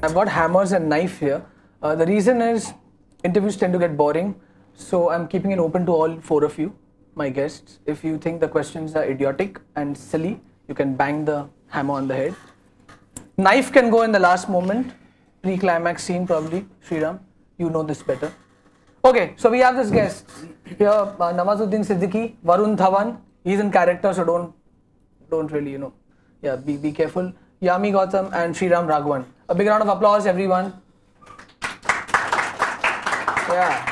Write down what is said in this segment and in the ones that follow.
I've got hammers and knife here. The reason is interviews tend to get boring, so I'm keeping it open to all four of you, my guests. If you think the questions are idiotic and silly, you can bang the hammer on the head. Knife can go in the last moment, pre-climax scene probably. Sriram, you know this better. Okay, so we have this guest here, Nawazuddin Siddiqui, Varun Dhawan. He's in character, so don't really, you know, yeah, be careful. Yami Gautam and Sriram Raghavan. A big round of applause, everyone. Yeah,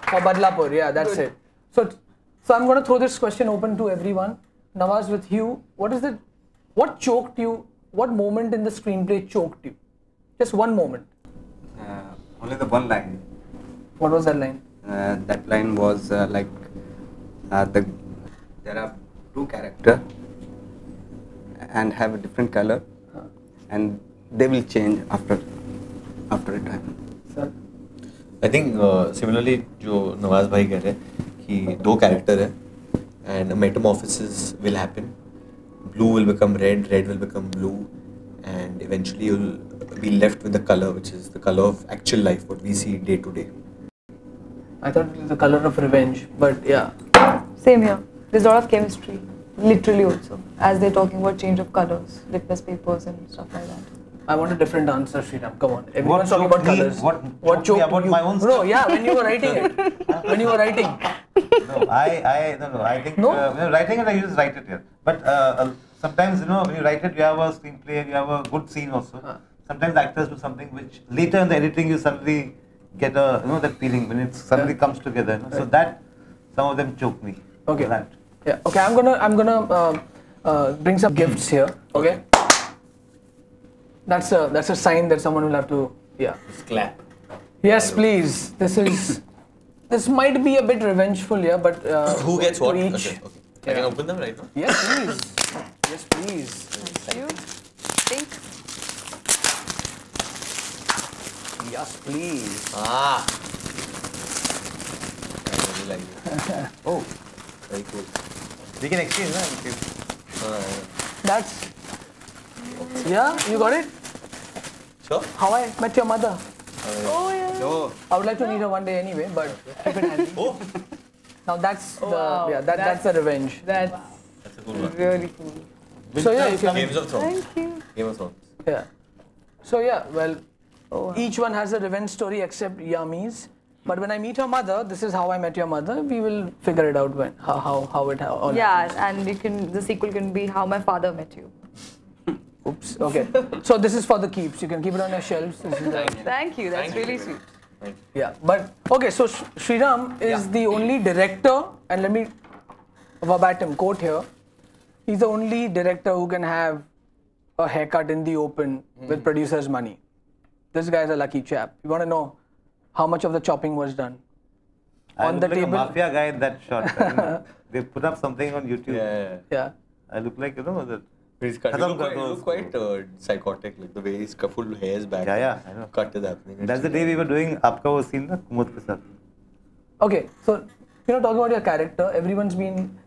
for Badlapur. Yeah, that's Good. it. So I'm going to throw this question open to everyone. Nawaz, with you, what choked you? What moment in the screenplay choked you? Just one moment. Only the one line. What was that line? That line was there are two characters and have a different color, and they will change after a time. Sir? I think similarly जो नवाज भाई कह रहे हैं कि दो character है and a metamorphosis will happen. Blue will become red, red will become blue, and eventually you'll be left with the color, which is the color of actual life, what we see day to day. I thought it was the color of revenge, but yeah. Same here. There's a lot of chemistry, literally also, as they're talking about change of colors, litmus papers and stuff like that. I want a different answer, Sriram. Come on. Everyone's talking about colors. What choked me about you? my own No, stuff? yeah, when you were writing it. When you were writing. No, I think No? when writing it, I just write it here. But sometimes, you know, when you write it, you have a screenplay and you have a good scene also. Sometimes actors do something which later in the editing you suddenly get a, you know, that feeling when it suddenly comes together. You know? So that, some of them choke me. Okay. That. Yeah. Okay. I'm gonna bring some gifts here. Okay. That's a sign that someone will have to. Yeah. Just clap. Yes, please. This might be a bit revengeful, yeah, but Who gets what? to Okay, each. okay. I can open them right now? Yes, please. Yes, please. Thank you. Think. Yes, please. Ah! I really like it. Oh, Very cool. we can exchange, no? That's. Yeah, you got it. Sure? How I Met Your Mother. Oh yeah. No. I would like to meet her one day anyway, but keep it handy. Oh! Now that's Wow, that's the revenge. That's That's a cool one. really cool. So yeah, you can, Games of Thrones. Thank you. Game of Thrones. yeah. So yeah, well, Oh, wow. each one has a revenge story except Yami's. But when I meet her mother, this is how I met your mother. We will figure it out when how it all Yeah, happens. and the sequel can be How My Father Met You. Oops. Okay. So this is for the keeps. You can keep it on your shelves. This is the- Thank you. That's Thank you. really sweet. Thank you. Yeah. But okay. So Sriram is the only director, and let me verbatim quote here. He's the only director who can have a haircut in the open with producers' money. This guy's a lucky chap. You want to know how much of the chopping was done? I On look the like table. a mafia guy in that shot. I mean, they put up something on YouTube. Yeah. Yeah. I look like, you know, that. He's cut. You Khatam look kar quite, do you look quite psychotic, like the way his full hair is back. Yeah, I know. Cut is happening. That's the day we were doing Aapka wo scene, na, Kumud ke saath. Okay, so talking about your character, everyone's been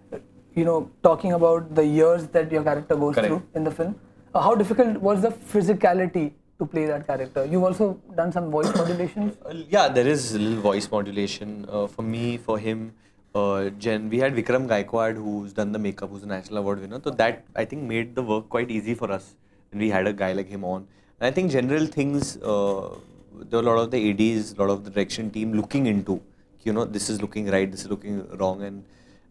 talking about the years that your character goes Correct. through in the film. How difficult was the physicality to play that character? You've also done some voice modulations. Yeah, there is a little voice modulation. For me, for him, we had Vikram Gaikwad, who's done the makeup, who's a national award winner. So that, I think, made the work quite easy for us when we had a guy like him on. And I think general things, there were a lot of the ADs, a lot of the direction team looking into, this is looking right, this is looking wrong.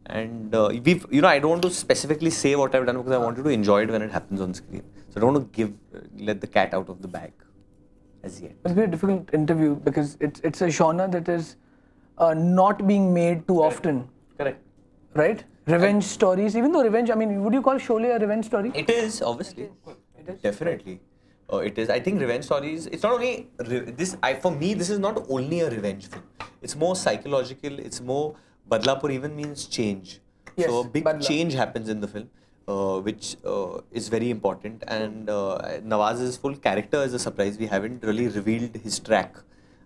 And we've, I don't want to specifically say what I've done because I wanted to enjoy it when it happens on screen. So I don't want to let the cat out of the bag as yet. It's been a difficult interview because it's a genre that is not being made too often. Correct. Right? Revenge stories. Even though revenge, I mean, would you call Sholay a revenge story? It is, obviously. It is. Definitely. It is. I think revenge stories, it's not only, for me, this is not only a revenge film. It's more psychological, it's more, Badlapur even means change. Yes, so a big Badla. change happens in the film, which is very important. And Nawaz's full character is a surprise. We haven't really revealed his track.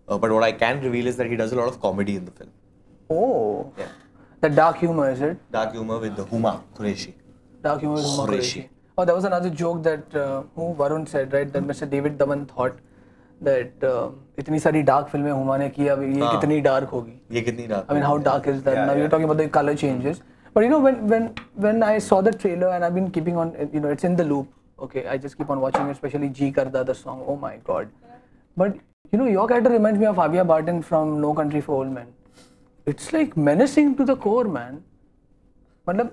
But what I can reveal is that he does a lot of comedy in the film. Oh. Yeah. The dark humor, is it? Dark humor with the Huma Qureshi. Dark humor is more Qureshi. Qureshi. Oh, there was another joke that Varun said, right? That Mr. David Dhawan thought that इतनी सारी dark फिल्में हुमा ने की, अब ये कितनी dark होगी? ये कितनी dark? I mean, how dark is that? Now you're talking about the color changes. But you know, when I saw the trailer and I've been keeping on, you know, it's in the loop. Okay, I just keep on watching it, especially Ji Karda, the song. Oh my God! But you know, your character reminds me of Avia Barton from No Country for Old Men. It's like menacing to the core, man. मतलब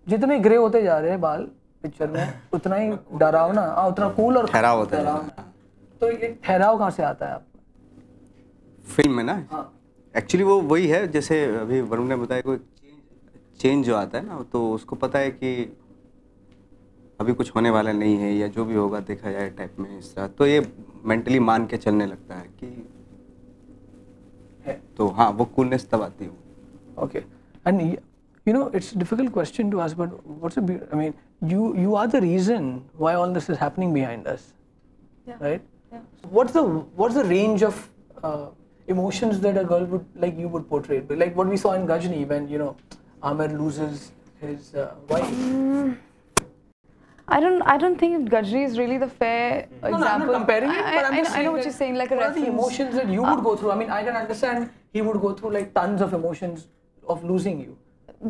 जितने grey होते जा रहे हैं बाल picture में, उतना ही डरावना, उतना कूल और ठहराव होता है। तो ये ठहराव कहाँ से आता है आपको? फिल्म में ना, एक्चुअली वो वही है जैसे अभी वरुण ने बताया, कोई चेंज जो आता है ना, तो उसको पता है कि अभी कुछ होने वाला नहीं है या जो भी होगा देखा जाए टाइप में, इस तरह। तो ये मेंटली मान के चलने लगता है कि तो हाँ, वो कूलनेस तब आती है। Okay, and you know, it's a difficult question to ask, but what's I mean, you are the reason why all this is happening behind us, right? Yeah. What's the range of emotions that a girl would like you would portray? Like what we saw in Gajni when, you know, Amir loses his wife. I don't think Gajri is really the fair example. No, I'm not comparing it, but I'm just saying I know what that you're saying, like a what are the reference. emotions that you would go through? I mean, I can understand he would go through like tons of emotions of losing you.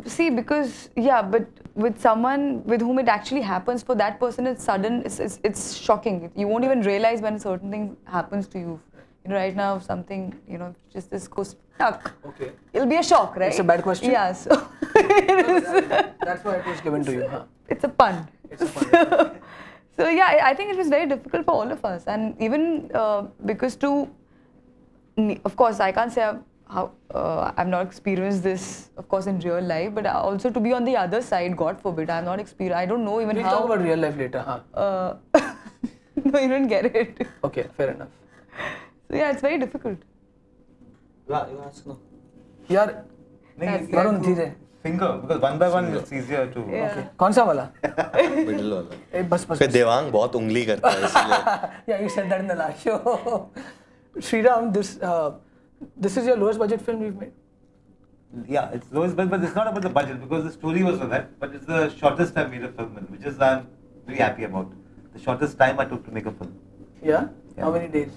See, because but with someone with whom it actually happens, for that person it's sudden, it's shocking. You won't even realize when a certain thing happens to you. You know, right now something, you know, just this goes stuck. Okay. It'll be a shock, right? It's a bad question. Yeah, so That's why it was given to you, huh? it's a pun. It's a fun. So yeah, I think it was very difficult for all of us, and even because of course, I can't say I've not experienced this, of course, in real life, but also to be on the other side, God forbid, I've not experienced. I don't know even We'll how. talk about real life later, huh? No, you don't get it. Okay, fair enough. So yeah, it's very difficult. Yeah, you ask now. यार That's Varun धीरे Finger, because one by one it's easier to. Yeah. Okay. कौन सा वाला? Middle वाला। ए बस बस फिर देवांग बहुत उंगली करता है इसलिए। Yeah, you said that in the last show. Sriram, this is your lowest budget film you've made? Yeah, it's lowest, but it's not about the budget because the story was on that. But it's the shortest I've made a film in, which is I'm very happy about. The shortest time I took to make a film. Yeah? Yeah. How many days?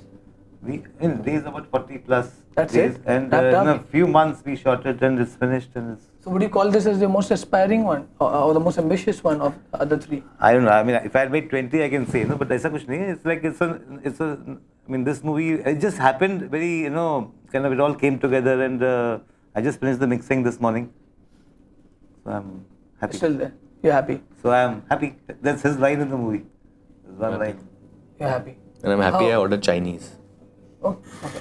We in days about 40 plus That's days, it? and Wrapped up? in a few months we shot it and it's finished and it's. So would you call this as the most aspiring one or the most ambitious one of the other three? I don't know. I mean, if I had made 20, I can say no, but ऐसा कुछ नहीं है. It's like it's a. I mean, this movie it just happened very, you know, kind of it all came together, and I just finished the mixing this morning, so I'm happy. Still there. You're happy. So I'm happy. That's his line in the movie. There's one Happy. line. You're happy. And I'm happy How- I ordered Chinese. Oh, okay.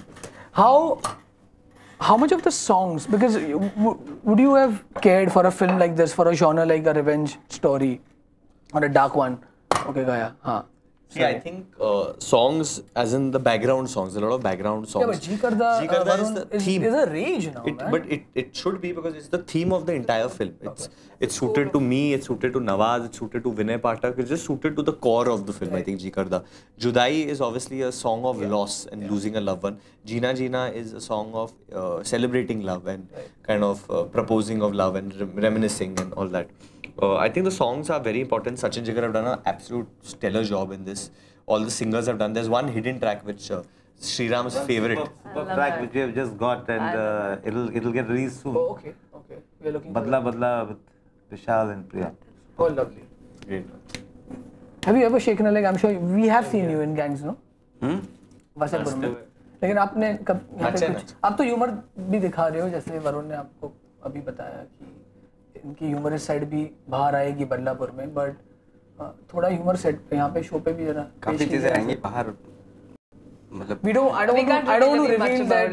How much of the songs, because would you have cared for a film like this, for a genre like a revenge story or a dark one? Okay, Gaya. हाँ. See, I think songs, as in the background songs, a lot of background songs. Yeah, but Ji Karda, Varun, is a rage now, man. But it should be because it's the theme of the entire film. It's suited to me, it's suited to Nawaz, it's suited to Vinay Pathak, it's just suited to the core of the film, I think, Ji Karda. Judai is obviously a song of loss and losing a loved one. Jeena Jeena is a song of celebrating love and kind of proposing of love and reminiscing and all that. I think the songs are very important. Sachin Jigar have done an absolute stellar job in this. All the singers have done. There's one hidden track which Sriram's favorite. Superb track which we have just got, and it'll get released soon. Oh, okay. We're looking for Badla Badla with Vishal and Priya. Oh, lovely. Great. Have you ever shaken a leg? I'm sure we have seen you in gangs, no? Vasantpur में. लेकिन आपने कब यहाँ पे कुछ आप तो humour भी दिखा रहे हो, जैसे वरुण ने आपको अभी बताया कि इनकी ह्यूमरस साइड भी बाहर आएगी बदलापुर में, बट थोड़ा ह्यूमर सेट यहाँ पे शो पे भी जरा काफी चीजें आएंगी बाहर, मतलब I don't want to reveal that.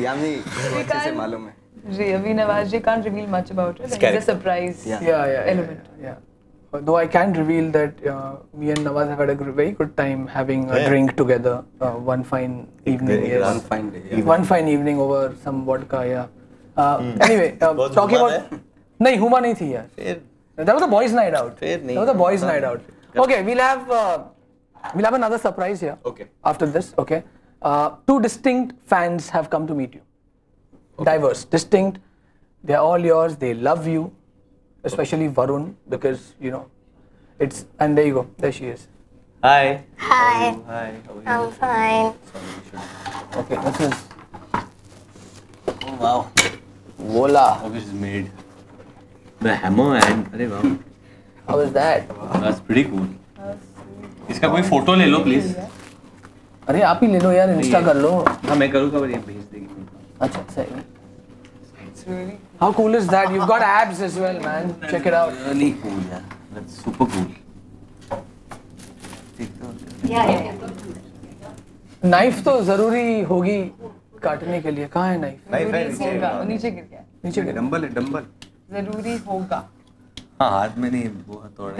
यामी अच्छे से मालूम है. Ravi Nawaz ji can't reveal much about it. It's a surprise element. Yeah. Though I can reveal that me and Nawaz have had a very good time having a drink together one fine evening. Yes. One fine day. Yeah. One fine evening over some vodka. Yeah. Anyway, talking Huma about. नहीं हुमा नहीं थी यार. That was a boys' night out. That was a boys' night out. Okay, we'll have another surprise here. Okay. After this, okay. Two distinct fans have come to meet you. Okay. Diverse, distinct. They're all yours. They love you, especially Varun, because you know, and there you go. There she is. Hi. Hi. Hi. How are you? I'm fine. Sorry, we should. Okay, this is. Oh wow. Voila. How is made? The hammer and अरे वाह. How is that? That's pretty cool. इसका कोई photo ले लो please. अरे आप ही ले लो यार, Insta कर लो. हाँ मैं करूँगा पर ये भेज देगी. अच्छा सही. How cool is that? You've got abs as well, man. Check it out. Really cool, yeah. That's super cool. Yeah. Knife तो जरूरी होगी काटने के लिए. कहाँ है नाइफ? Life होगा, वो नीचे गिर गया. नीचे गिरा. डंबल है डंबल. जरूरी होगा. हाँ हाथ में नहीं वो हथौड़ा.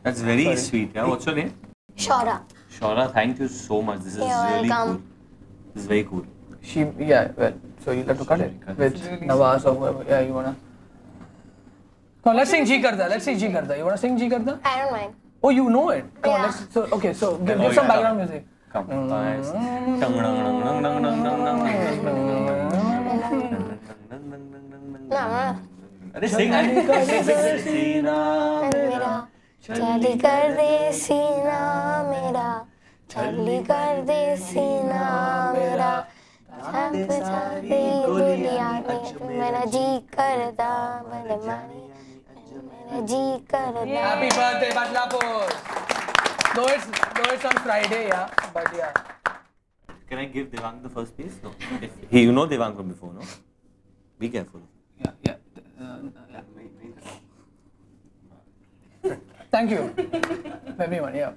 That's very sweet. Yeah. What's your name? Shora. Shora, thank you so much. This is You're really welcome. cool. This is very cool. She, yeah, well, so you'll have to cut it with Nawaz or whoever. Yeah, you wanna. Come on, let's sing Ji Karda. Let's sing Ji Karda. You wanna sing Ji Karda? I don't mind. Oh, you know it. Come on, Yeah. let's. So okay, so give Oh, some yeah. background music. Come. Nice. Dang, dang, dang, dang, dang, dang, dang, dang. No. अरे sing. सीना मेरा चली कर दे सीना मेरा चली कर दे सीना मेरा छाप छापे दुनिया में मेरा जी करता मेरे मानी मेरा जी करता. Happy birthday, Badlapur. Though it's on Friday, yeah, but yeah. Can I give Devang the first piece? No. He, you know Devang from before, no? Be careful. Yeah. Thank you, everyone. Yeah.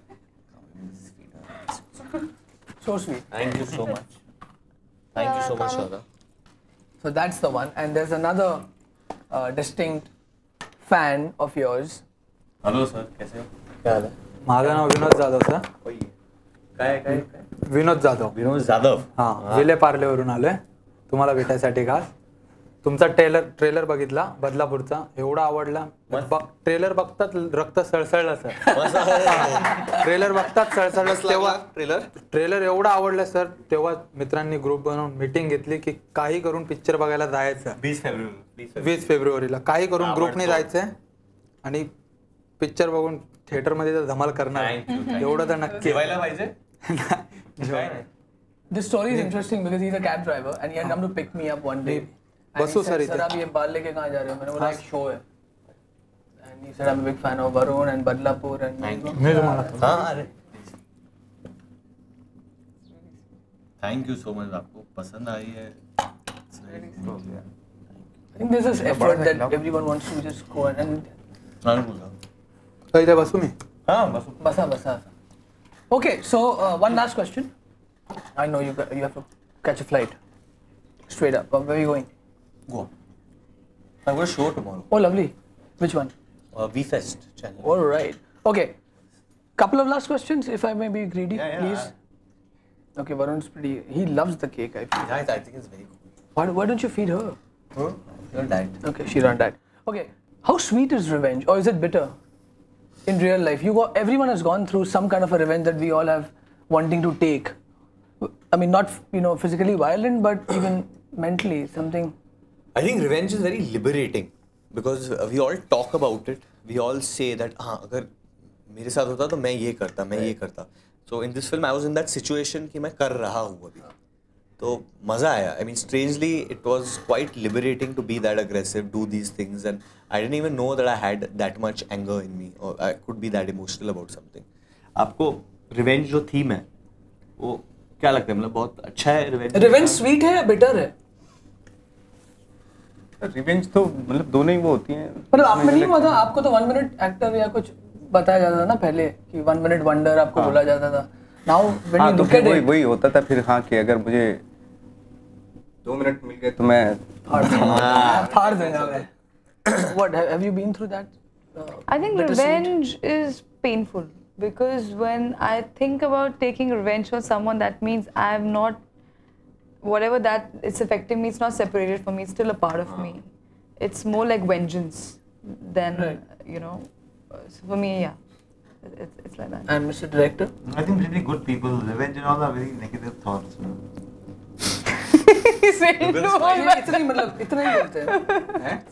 So sweet. Thank you so much. Thank you so much, Shara. So that's the one, and there's another distinct fan of yours. Hello sir, कैसे हो? क्या हाल है? माझं नाव Vinod Jadhav sir. काय? विनोद जाधव. विनोद जाधव. हां, विले पार्लेवरून आलोय तुम्हाला भेटायसाठी खास. तुमचा ट्रेलर बघितला बदलापूरचा, एवढा आवडला. ट्रेलर बघतात रक्त सळसळलं सर. ट्रेलर बघतात सळसळलं. तेव्हा ट्रेलर एवढा आवडला सर. तेव्हा मित्रांनी ग्रुप बनवून मीटिंग घेतली की काही करून पिक्चर बघायला जायचं. 20 फेब्रुवारीला काही करून ग्रुपने जायचंय आणि पिक्चर बघून थिएटरमध्ये तर धमाल करणार. एवढं तर नक्की जेवायला पाहिजे. This story is interesting because he's a cab driver and he had come to pick me up one day. Basu sir sir आप ये बाल लेके कहाँ जा रहे हो? मैंने बोला एक शो है. And he said I'm a big fan of Varun and Badlapur and मी तुम्हाला हाँ अरे. Thank you so much. आपको पसंद आई है. I think there's this effort that everyone wants to just go and तर इथे बसू मी. हाँ बस. basa. Okay, so one last question. I know you have to catch a flight. Straight up. Where are you going? Go. I've got a show tomorrow. Oh, lovely. Which one? VFest channel. All right. Okay. Couple of last questions, if I may be greedy, please. Okay, Varun's pretty. He loves the cake. I feel. Yeah, I think it's very cool. Why don't you feed her? Huh? You're diet. Okay, she's on diet. Okay. How sweet is revenge, or is it bitter? In real life, everyone has gone through some kind of a revenge that we all have wanting to take. I mean, not physically violent, but even mentally something. I think revenge is very liberating because we all talk about it. We all say that हाँ अगर मेरे साथ होता तो मैं ये करता. So in this film I was in that situation कि मैं कर रहा हूँ अभी. तो मज़ा आया. I mean, strangely it was quite liberating to be that aggressive, do these things, and I didn't even know that I had that much anger in me or I could be that emotional about something. आपको revenge जो theme है वो क्या लगता है? मतलब बहुत अच्छा है revenge. Revenge sweet है या bitter है? रिवेंज तो मतलब दोनों ही वो होती हैं. मतलब आप में नहीं हुआ था? आपको तो 1 मिनट एक्टर या कुछ बताया जाता था ना पहले कि 1 मिनट वंडर आपको बोला जाता था. Now when you look at it, वही होता था फिर. हाँ कि अगर मुझे 2 मिनट मिल गए तो मैं फाड़ देगा मैं. What have you been through that? I think revenge is painful because when I think about taking revenge on someone, that means I am not, whatever that it's affecting me, it's not separated from me, it's still a part of me. It's more like vengeance than, so for me, yeah, it's like that. And Mr. Director? I think pretty good people. Revenge and all are very negative thoughts. इतना ही बोलते हैं.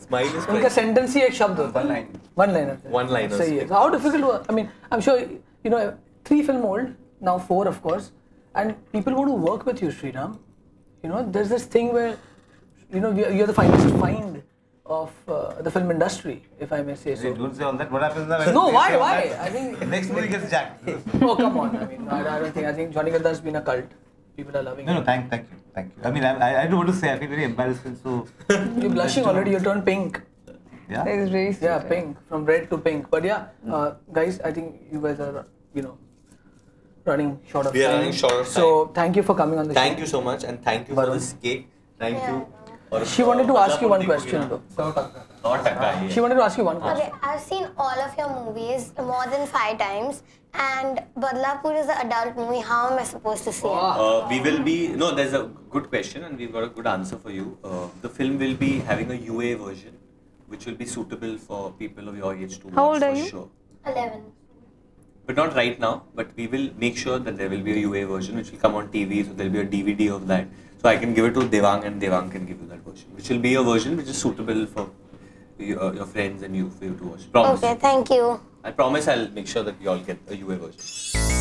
Smile is उनका sentence ही एक शब्द होता है. One liner. One liner. सही है. So how difficult was? I mean, I'm sure 3 film old, now 4 of course, and people want to work with you, Sriram. You know, there's this thing where, you know, you're the finest find of the film industry, if I may say so. Hey, don't say all that. What happens now? when No, they why? say all Why? that? I think Next movie gets jacked. Oh, come on. I mean, I don't think. I think Johnny Gadda has been a cult. People are loving No, it. thank you. I mean, I don't know what to say. I feel very embarrassed. So, You're blushing already. You turned pink. yeah. It's really sweet. Yeah, pink from red to pink. But yeah, guys, I think you guys are, you know, running short of We are time. running short of So thank you for coming on the Thank show. you so much, and thank you for this cake. Thank you. और She wanted to ask you one question though. और She wanted to ask you one question. Okay, I've seen all of your movies more than 5 times, and Badlapur is an adult movie. How am I supposed to see it? We will be there's a good question and we've got a good answer for you. The film will be having a UA version, which will be suitable for people of your age to watch. How old are for you? Sure. 11. But not right now. But we will make sure that there will be a UA version, which will come on TV. So there will be a DVD of that. So I can give it to Devang, and Devang can give you that version, which will be a version which is suitable for your friends and you for you to watch. Promise. Okay, thank you. I promise I'll make sure that you all get a UA version.